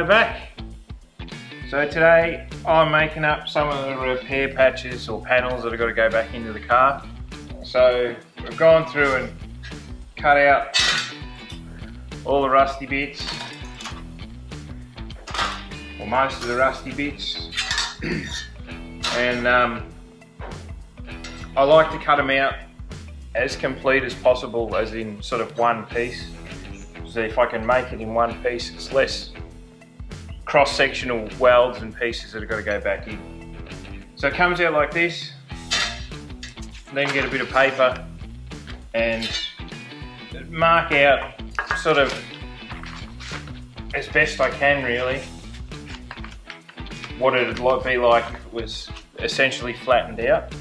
we're back. So today I'm making up some of the repair patches or panels that have got to go back into the car. So we've gone through and cut out all the rusty bits, or most of the rusty bits, and I like to cut them out as complete as possible, as in sort of one piece. So if I can make it in one piece, it's less cross-sectional welds and pieces that have got to go back in. So it comes out like this. Then get a bit of paper and mark out sort of as best I can really what it'd be like if it was essentially flattened out.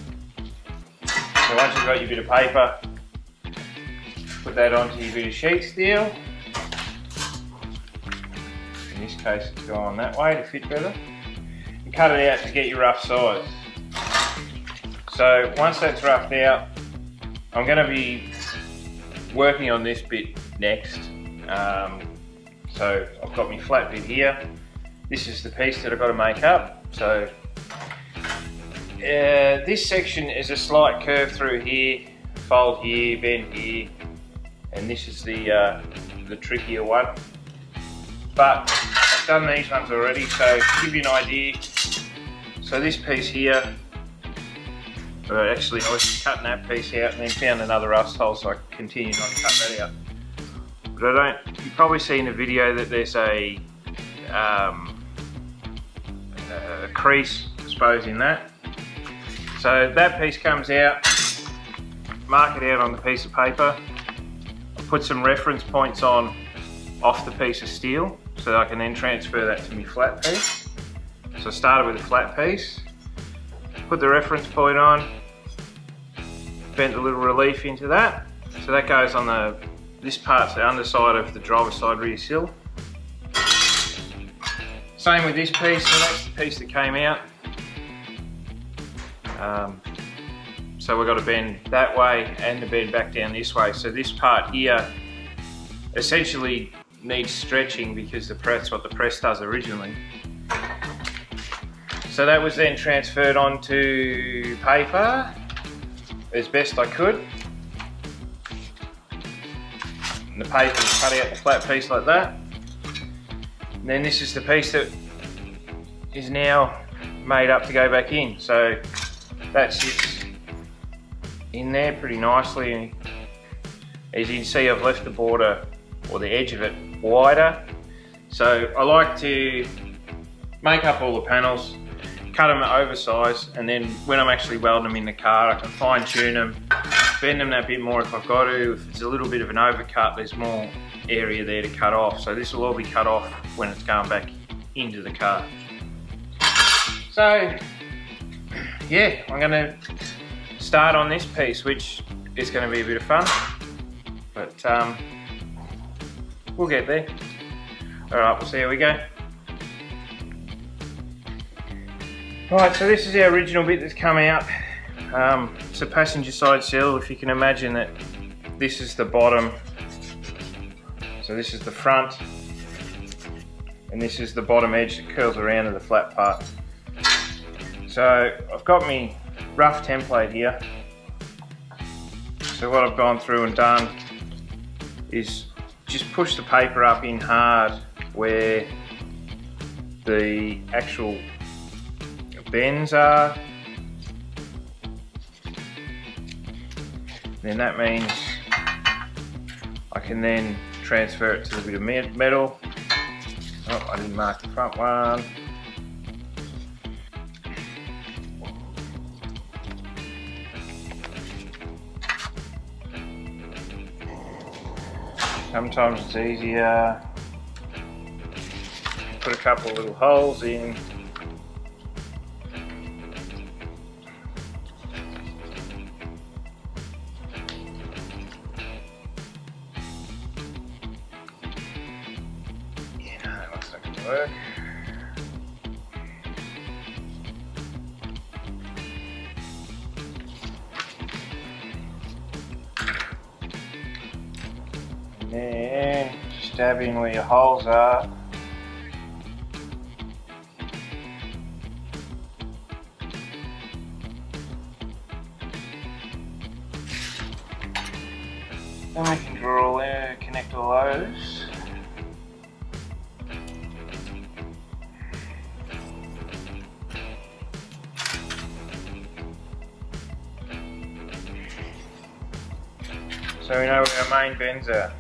So once you've got your bit of paper, put that onto your bit of sheet steel. In this case it's gone that way to fit better. And cut it out to get your rough size. So once that's roughed out, I'm going to be working on this bit next. So I've got my flat bit here. This is the piece that I've got to make up. So this section is a slight curve through here, fold here, bend here, and this is the trickier one. But I've done these ones already, so to give you an idea, so this piece here, actually I was cutting that piece out and then found another rust hole, so I continued on to cut that out. But you've probably seen a video that there's a crease, I suppose, in that. So that piece comes out, mark it out on the piece of paper, I put some reference points on off the piece of steel so that I can then transfer that to my flat piece. So I started with a flat piece, put the reference point on, bent a little relief into that. So that goes on this part's the underside of the driver's side rear sill. Same with this piece, so that's the piece that came out. So we've got to bend that way and the bend back down this way. So this part here essentially needs stretching because that's what the press does originally. So that was then transferred onto paper as best I could. And the paper cut out the flat piece like that. And then this is the piece that is now made up to go back in. So that sits in there pretty nicely. And as you can see, I've left the border or the edge of it wider. So I like to make up all the panels, cut them oversized, and then when I'm actually welding them in the car, I can fine tune them, bend them that bit more if I've got to. If it's a little bit of an overcut, there's more area there to cut off. So this will all be cut off when it's going back into the car. So yeah, I'm going to start on this piece, which is going to be a bit of fun, but we'll get there. Alright, we'll see how we go. Right, so this is our original bit that's come out. It's a passenger side sill. If you can imagine that this is the bottom, so this is the front, and this is the bottom edge that curls around to the flat part. So I've got my rough template here. So what I've gone through and done is just push the paper up in hard where the actual bends are. Then that means I can then transfer it to the bit of metal. Oh, I didn't mark the front one. Sometimes it's easier. Put a couple of little holes in. Yeah, no, that looks like it'll work. And then just dab in where your holes are. Then we can draw all there, connect all those. So we know where our main bends are.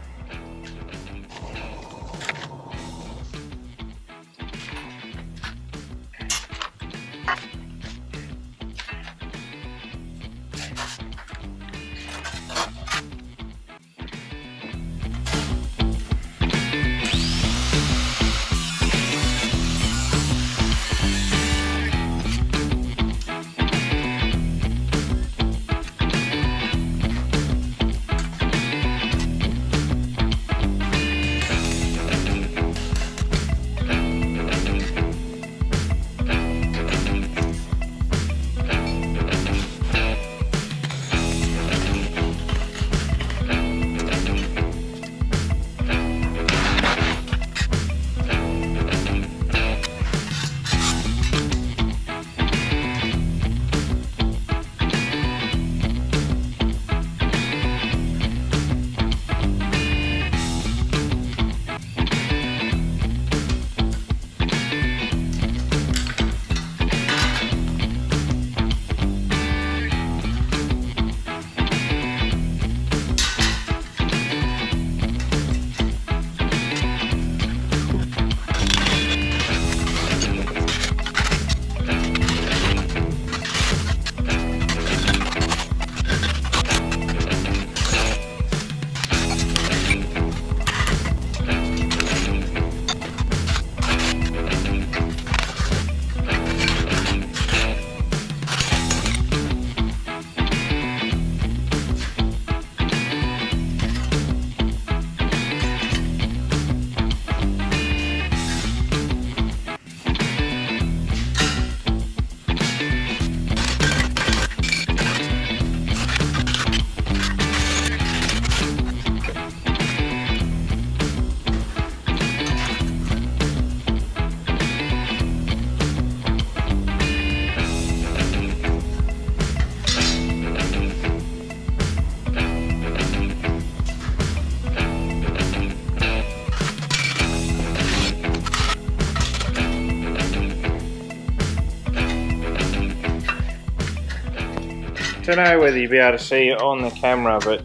I don't know whether you'll be able to see it on the camera, but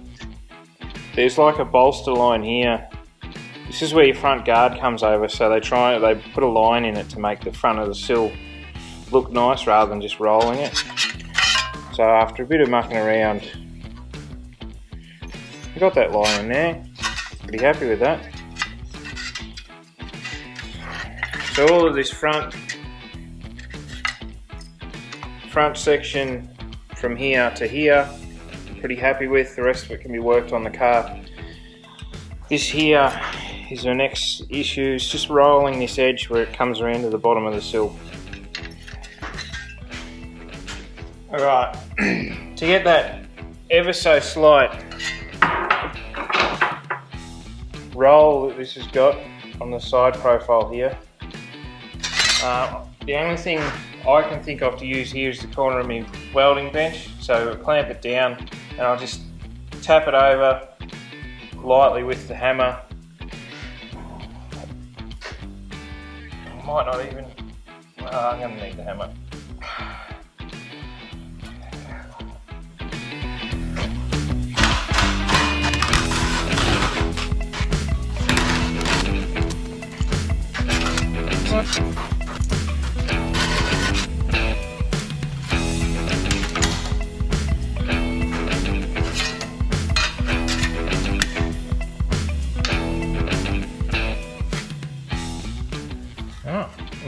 there's like a bolster line here. This is where your front guard comes over, so they put a line in it to make the front of the sill look nice rather than just rolling it. So after a bit of mucking around, we got that line in there. Pretty happy with that. So all of this front section from here to here, I'm pretty happy with. The rest of it can be worked on the car. This here is the next issue. It's just rolling this edge where it comes around to the bottom of the sill. Alright, to get that ever so slight roll that this has got on the side profile here, the only thing I can think of to use here is the corner of my welding bench. So I clamp it down and I'll just tap it over lightly with the hammer. I might not even, I'm going to need the hammer.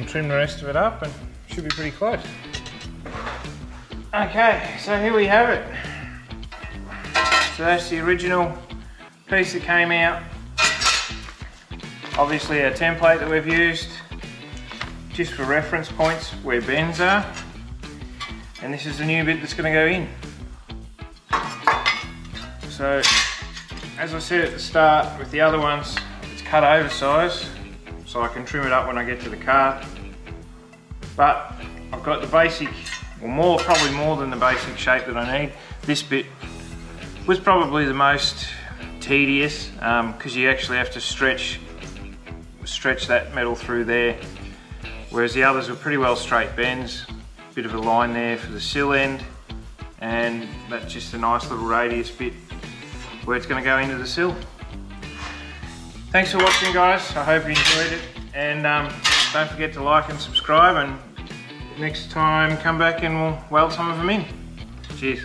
Trim the rest of it up and should be pretty close. Okay, so here we have it. So that's the original piece that came out. Obviously our template that we've used just for reference points where bends are, and this is the new bit that's going to go in. So as I said at the start with the other ones, it's cut oversize so I can trim it up when I get to the car. But I've got the basic, or probably more than the basic shape that I need. This bit was probably the most tedious because you actually have to stretch that metal through there, whereas the others were pretty well straight bends. Bit of a line there for the sill end, and that's just a nice little radius bit where it's going to go into the sill. Thanks for watching, guys. I hope you enjoyed it, and don't forget to like and subscribe, and next time come back and we'll weld some of them in. Cheers.